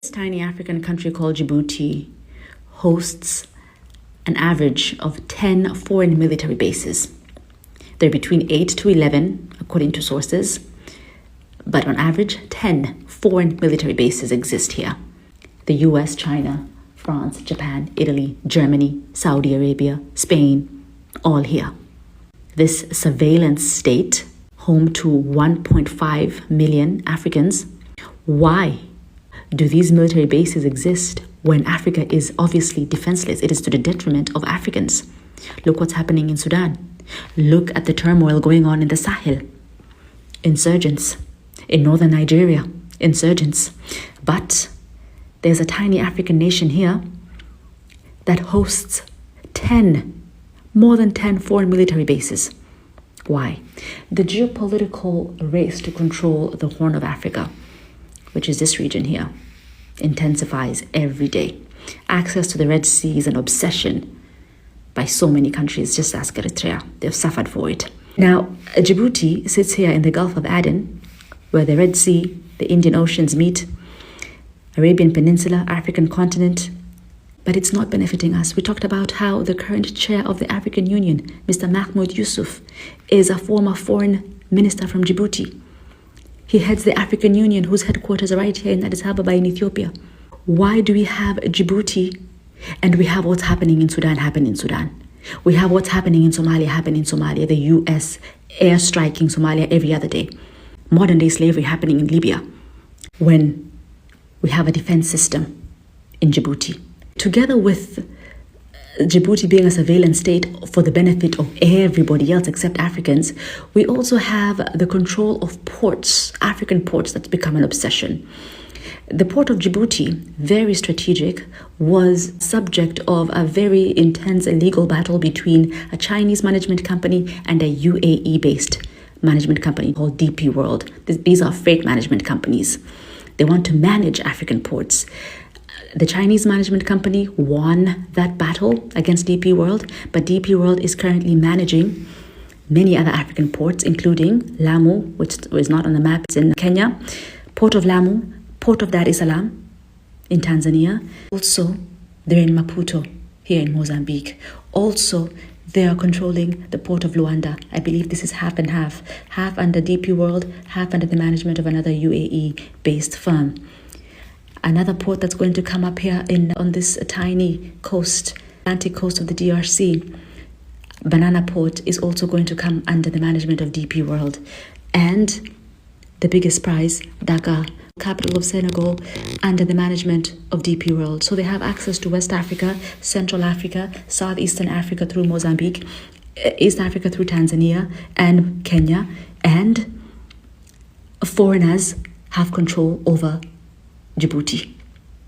This tiny African country called Djibouti hosts an average of 10 foreign military bases. They're between 8 to 11, according to sources, but on average, 10 foreign military bases exist here. The US, China, France, Japan, Italy, Germany, Saudi Arabia, Spain, all here. This surveillance state, home to 1.5 million Africans, why do these military bases exist when Africa is obviously defenseless? It is to the detriment of Africans. Look what's happening in Sudan. Look at the turmoil going on in the Sahel. Insurgents. In northern Nigeria, insurgents. But there's a tiny African nation here that hosts more than 10 foreign military bases. Why? The geopolitical race to control the Horn of Africa, which is this region here, intensifies every day. Access to the Red Sea is an obsession by so many countries. Just ask Eritrea. They've suffered for it. Now, Djibouti sits here in the Gulf of Aden, where the Red Sea, the Indian Oceans meet, Arabian Peninsula, African continent, but it's not benefiting us. We talked about how the current chair of the African Union, Mr. Mahmoud Yusuf, is a former foreign minister from Djibouti. He heads the African Union, whose headquarters are right here in Addis Ababa in Ethiopia. Why do we have Djibouti and we have what's happening in Sudan happen in Sudan? We have what's happening in Somalia happen in Somalia, the US airstriking Somalia every other day. Modern day slavery happening in Libya, when we have a defense system in Djibouti. Together with Djibouti being a surveillance state for the benefit of everybody else except Africans, we also have the control of ports, African ports, that's become an obsession. The port of Djibouti, very strategic, was subject of a very intense legal battle between a Chinese management company and a UAE-based management company called DP World. These are freight management companies. They want to manage African ports. The Chinese management company won that battle against DP World, but DP World is currently managing many other African ports, including Lamu, which is not on the map, it's in Kenya, Port of Lamu, Port of Dar es Salaam in Tanzania. Also, they're in Maputo, here in Mozambique. Also, they are controlling the port of Luanda. I believe this is half and half under DP World, half under the management of another UAE-based firm. Another port that's going to come up here on this tiny coast, Atlantic coast of the DRC, Banana Port, is also going to come under the management of DP World. And the biggest prize, Dakar, capital of Senegal, under the management of DP World. So they have access to West Africa, Central Africa, Southeastern Africa through Mozambique, East Africa through Tanzania and Kenya, and foreigners have control over Djibouti.